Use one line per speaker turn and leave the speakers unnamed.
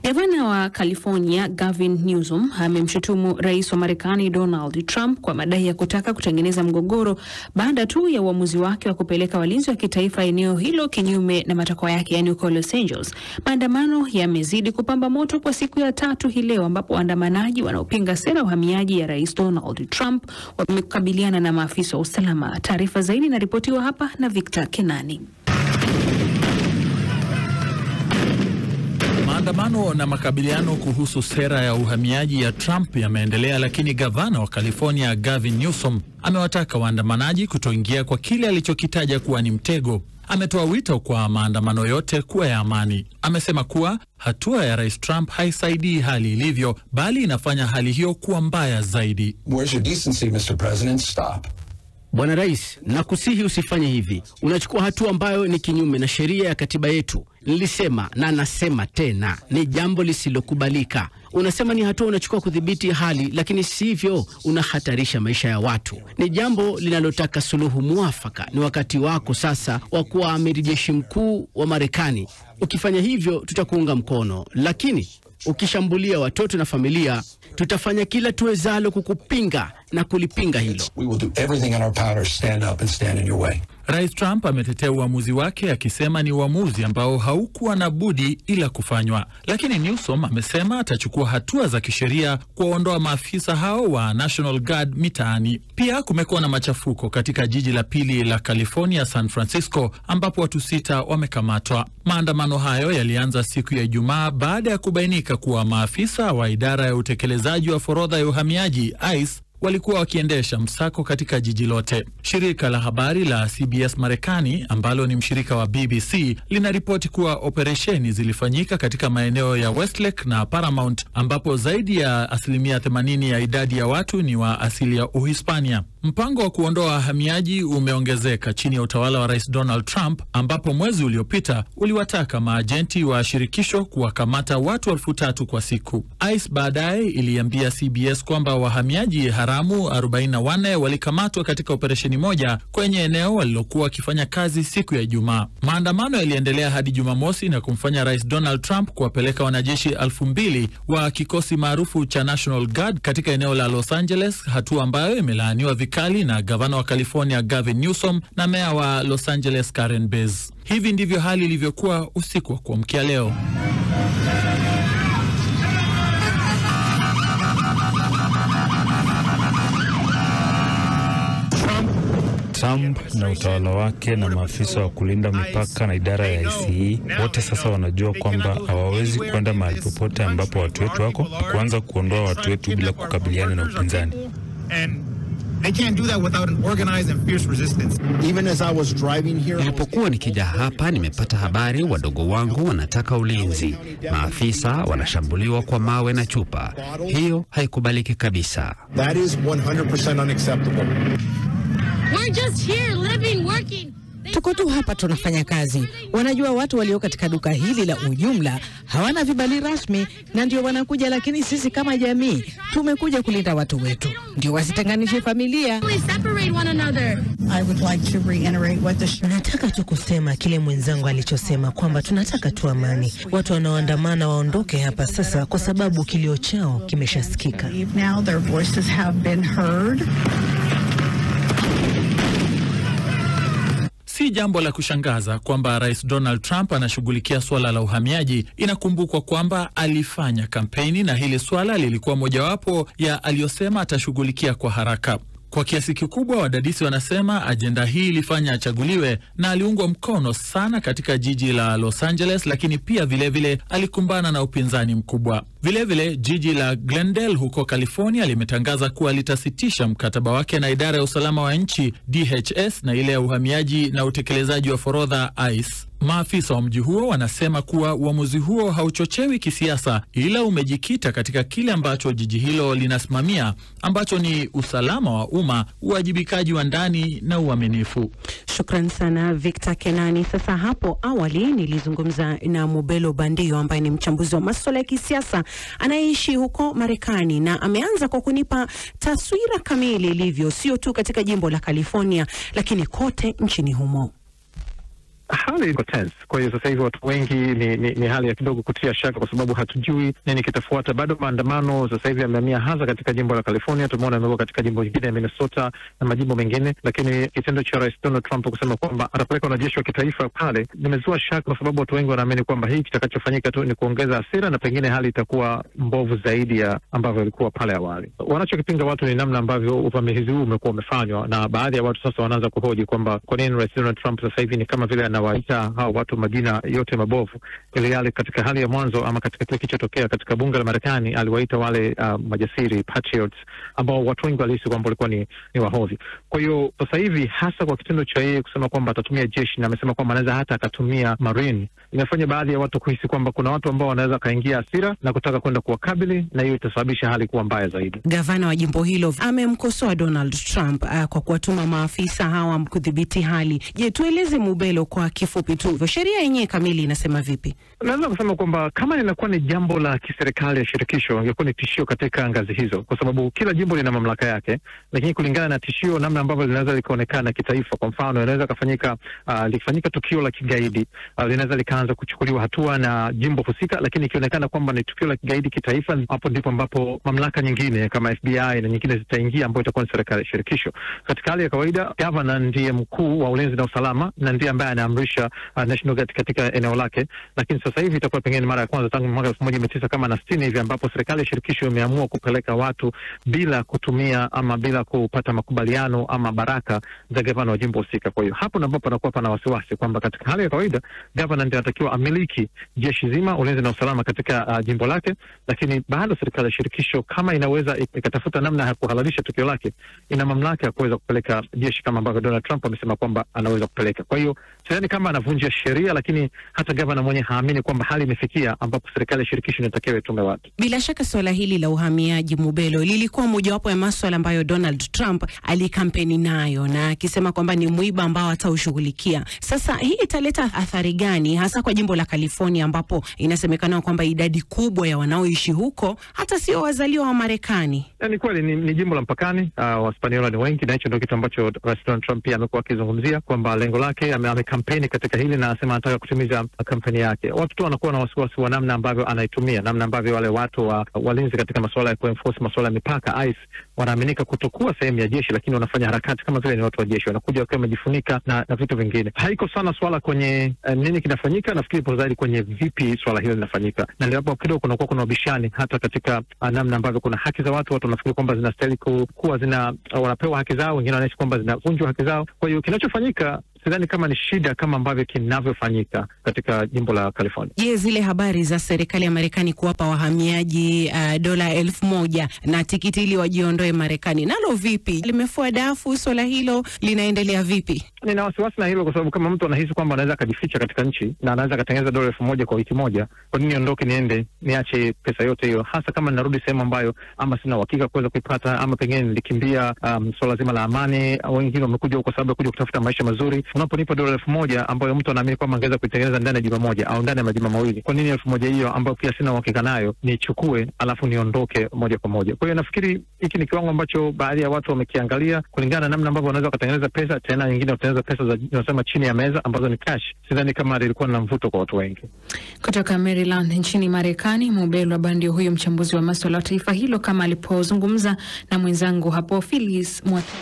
Gavana wa California Gavin Newsom amemshutumu rais wa Marekani Donald Trump kwa madai ya kutaka kutengeneza mgogoro baada tu ya uamuzi wake wa kupeleka walinzi wa kitaifa eneo hilo kinyume na matakwa yake, yani huko Los Angeles. Maandamano yamezidi kupamba moto kwa siku ya tatu hii leo, ambapo waandamanaji wanaopinga sera ya uhamiaji ya rais Donald Trump wamekabiliana na maafisa wa usalama. Taarifa zaidi inaripotiwa hapa na Victor Kenani.
Maandamano na makabiliano kuhusu sera ya uhamiaji ya Trump yameendelea, lakini gavana wa California Gavin Newsom amewataka waandamanaji kutoingia kwa kile alichokitaja kuwa ni mtego. Ametoa wito kwa maandamano yote kuwa ya amani. Amesema kuwa hatua ya rais Trump haisaidii hali ilivyo, bali inafanya hali hiyo kuwa mbaya zaidi.
Where's your decency, Mr. President? Stop.
Bwana Rais, nakusihi usifanye hivi. Unachukua hatua ambayo ni kinyume na sheria ya katiba yetu. Nilisema na nasema tena, ni jambo lisilokubalika. Unasema ni hatua unachukua kudhibiti hali, lakini sivyo, unahatarisha maisha ya watu. Ni jambo linalotaka suluhu muafaka. Ni wakati wako sasa wa kuwa amiri jeshi mkuu wa Marekani. Ukifanya hivyo, tutakuunga mkono, lakini ukishambulia watoto na familia, tutafanya kila tuwezalo kukupinga na kulipinga hilo.
We will do everything in our power to stand up and stand in your way.
Rais Trump ametetea uamuzi wake akisema ni uamuzi ambao haukuwa na budi ila kufanywa. Lakini Newsom amesema atachukua hatua za kisheria kuwaondoa maafisa hao wa National Guard mitaani. Pia kumekuwa na machafuko katika jiji la pili la California, San Francisco, ambapo watu 6 wamekamatwa. Maandamano hayo yalianza siku ya Ijumaa baada ya kubainika kuwa maafisa wa idara ya utekelezaji wa forodha ya uhamiaji ICE walikuwa wakiendesha msako katika jiji lote. Shirika la habari la CBS Marekani, ambalo ni mshirika wa BBC, linaripoti kuwa operesheni zilifanyika katika maeneo ya Westlake na Paramount, ambapo zaidi ya 80% ya idadi ya watu ni wa asili ya Uhispania. Mpango wa kuondoa wahamiaji umeongezeka chini ya utawala wa Rais Donald Trump, ambapo mwezi uliopita uliwataka maajenti wa shirikisho kuwakamata watu 3,000 kwa siku. ICE baadaye iliambia CBS kwamba wahamiaji haramu 44 walikamatwa katika operesheni moja kwenye eneo walilokuwa wakifanya kazi siku ya Ijumaa. Maandamano yaliendelea hadi Jumamosi na kumfanya Rais Donald Trump kuwapeleka wanajeshi 2,000 wa kikosi maarufu cha National Guard katika eneo la Los Angeles, hatua ambayo imelaaniwa vikali na gavana wa California Gavin Newsom na meya wa Los Angeles Karen Bass. Hivi ndivyo hali ilivyokuwa usiku wa kuamkia leo.
Trump na utawala wake na maafisa wa kulinda mipaka na idara ya ICE wote sasa wanajua kwamba hawawezi kwenda mahali popote ambapo watu wetu wako, kuanza kuondoa watu wetu bila kukabiliana na upinzani.
Nilipokuwa nikija hapa nimepata habari wadogo wangu wanataka ulinzi. Maafisa wanashambuliwa kwa mawe na chupa. Hiyo haikubaliki kabisa.
That is 100% unacceptable.
We're just here living, working.
Tuko tu hapa tunafanya kazi. Wanajua watu walio katika duka hili la ujumla hawana vibali rasmi na ndio wanakuja, lakini sisi kama jamii tumekuja kulinda watu wetu, ndio wasitenganishe familia.
Nataka tu kusema kile mwenzangu alichosema kwamba tunataka tu amani. Watu wanaoandamana waondoke hapa sasa kwa sababu kilio chao kimeshasikika.
Now their voices have been heard.
Si jambo la kushangaza kwamba Rais Donald Trump anashughulikia swala la uhamiaji. Inakumbukwa kwamba alifanya kampeni na hili swala lilikuwa mojawapo ya aliyosema atashughulikia kwa haraka. Kwa kiasi kikubwa wadadisi wanasema ajenda hii ilifanya achaguliwe, na aliungwa mkono sana katika jiji la Los Angeles, lakini pia vilevile alikumbana na upinzani mkubwa. Vilevile jiji la Glendale huko California limetangaza kuwa litasitisha mkataba wake na idara ya usalama wa nchi DHS na ile ya uhamiaji na utekelezaji wa forodha ICE. Maafisa wa mji huo wanasema kuwa uamuzi huo hauchochewi kisiasa, ila umejikita katika kile ambacho jiji hilo linasimamia, ambacho ni usalama wa umma, uwajibikaji wa ndani na uaminifu.
Shukran sana Victor Kenani. Sasa hapo awali nilizungumza na Mubelo Bandio ambaye ni mchambuzi wa masuala ya kisiasa anayeishi huko Marekani, na ameanza kwa kunipa taswira kamili ilivyo, sio tu katika jimbo la California lakini kote nchini humo.
hali iko tense. Kwa hiyo sasa hivi watu wengi ni hali ya kidogo kutia shaka, kwa sababu hatujui nini kitafuata. Bado maandamano sasa hivi yamehamia hasa katika jimbo la California, tumeona yamekuwa katika jimbo lingine ya Minnesota na majimbo mengine, lakini kitendo cha Rais Donald Trump kusema kwamba atapeleka wanajeshi wa kitaifa pale nimezua shaka, kwa sababu watu wengi wanaamini kwamba hii kitakachofanyika tu ni kuongeza hasira na pengine hali itakuwa mbovu zaidi ya ambavyo ilikuwa pale awali. Wanachokipinga watu ni namna ambavyo uvamizi huu umekuwa umefanywa, na baadhi ya watu sasa wanaanza kuhoji kwamba kwa nini Rais Donald Trump sasa hivi ni kama vile anawaita hao watu majina yote mabovu, ili katika hali ya mwanzo ama katika kile kilichotokea katika bunge la Marekani aliwaita wale majasiri patriots, ambao watu wengi walihisi kwamba walikuwa ni wahodhi. Kwa hiyo sasa hivi hasa kwa kitendo cha yeye kusema kwamba atatumia jeshi, na amesema kwamba anaweza hata akatumia marine, imefanya baadhi ya watu kuhisi kwamba kuna watu ambao wanaweza kaingia hasira na kutaka kwenda kuwakabili, na hiyo itasababisha hali kuwa mbaya zaidi.
Gavana wa jimbo hilo amemkosoa Donald Trump kwa kuwatuma maafisa hawa kudhibiti hali. Je, tueleze Mubelo kwa kifupi tu, sheria yenyewe kamili inasema vipi?
Naweza kusema kwamba kama inakuwa ni jambo la kiserikali ya shirikisho, ingekuwa ni tishio katika ngazi hizo, kwa sababu kila jimbo lina mamlaka yake, lakini kulingana na tishio, namna ambavyo linaweza likaonekana kitaifa. Kwa mfano, inaweza likafanyika tukio la kigaidi, linaweza likaanza kuchukuliwa hatua na jimbo husika, lakini ikionekana kwamba ni tukio la kigaidi kitaifa, hapo ndipo ambapo mamlaka nyingine kama FBI na nyingine zitaingia, ambayo itakuwa ni serikali ya shirikisho. Katika hali ya kawaida, governor ndiye mkuu wa ulinzi na usalama na ndiye ambaye anaamrisha National Guard katika eneo lake, lakini sasa hivi itakuwa pengine mara ya kwanza tangu mwaka 1960 hivi ambapo serikali ya shirikisho imeamua kupeleka watu bila kutumia ama bila kupata makubaliano ama baraka za gavana wa jimbo husika. Kwa hiyo hapo ndipo panakuwa pana wasiwasi kwamba katika hali ya kawaida gavana ndiye anatakiwa amiliki jeshi zima, ulinzi na usalama katika jimbo lake, lakini bado serikali ya shirikisho kama inaweza ikatafuta namna ya kuhalalisha tukio lake, ina mamlaka ya kuweza kupeleka jeshi kama ambavyo Donald Trump amesema kwamba anaweza kupeleka. Kwa hiyo sidhani kama anavunja sheria, lakini hata gavana mwenye haamini kwamba hali imefikia ambapo serikali ya shirikisho inatakiwa itume watu.
Bila shaka swala hili la uhamiaji, Mubelo, lilikuwa mojawapo ya masuala ambayo Donald Trump alikampeni nayo, na akisema kwamba ni mwiba ambao ataushughulikia. Sasa hii italeta athari gani hasa kwa jimbo la California, ambapo inasemekana kwamba idadi kubwa ya wanaoishi huko hata sio wazaliwa wa Marekani?
Ni kweli ni jimbo la mpakani, Waspaniola ni wengi, na hicho ndio kitu ambacho Rais Donald Trump pia amekuwa akizungumzia kwamba lengo lake, amekampeni katika hili na anasema anataka kutimiza kampeni yake. Watu tu wanakuwa na wasiwasi wa namna ambavyo anaitumia, namna ambavyo wale watu wa walinzi katika masuala ya kuenforce masuala ya mipaka ICE wanaaminika kutokuwa sehemu ya jeshi, lakini wanafanya harakati kama vile ni watu wa jeshi, wanakuja wakiwa wamejifunika na vitu vingine. Haiko sana swala kwenye nini kinafanyika, nafikiri ipo zaidi kwenye vipi swala hilo linafanyika, na ndio hapo kidogo kunakuwa kuna ubishani hata katika namna ambavyo kuna haki za watu wanafikiri kwamba zinastahili kuwa wanapewa haki zao, wengine wanaishi kwamba zinavunjwa haki zao. Kwa hiyo kinachofanyika sidhani kama ni shida kama ambavyo kinavyofanyika katika jimbo la California.
Je, zile habari za serikali ya Marekani kuwapa wahamiaji $1,000 na tikiti ili wajiondoe Marekani, nalo vipi? Limefua dafu swala hilo, linaendelea vipi?
Nina wasiwasi na hilo, kwa sababu kama mtu anahisi kwamba anaweza akajificha katika nchi na anaweza akatengeneza $1,000 kwa wiki moja, kwa nini niondoke niende niache pesa yote hiyo, hasa kama ninarudi sehemu ambayo ama sina uhakika kuweza kuipata, ama pengine nilikimbia swala zima la amani, wengine wamekuja kwa sababu ya kuja kutafuta maisha mazuri. Unaponipa $1,000 ambayo mtu anaamini kwamba angeweza kuitengeneza ndani ya juma moja au ndani ya majuma mawili, kwa nini $1,000 hiyo ambayo pia sina uhakika nayo nichukue alafu niondoke moja kwa moja? Kwa hiyo nafikiri hiki ni kiwango ambacho baadhi ya watu wamekiangalia kulingana na namna ambavyo wanaweza kutengeneza pesa, tena nyingine kutengeneza pesa za tunasema chini ya meza ambazo ni cash. Sidhani kama ilikuwa na mvuto kwa watu wengi.
Kutoka Maryland nchini Marekani, Mubelo Bandio, huyo mchambuzi wa masuala ya taifa hilo, kama alipozungumza na mwenzangu hapo Phyllis Mwati.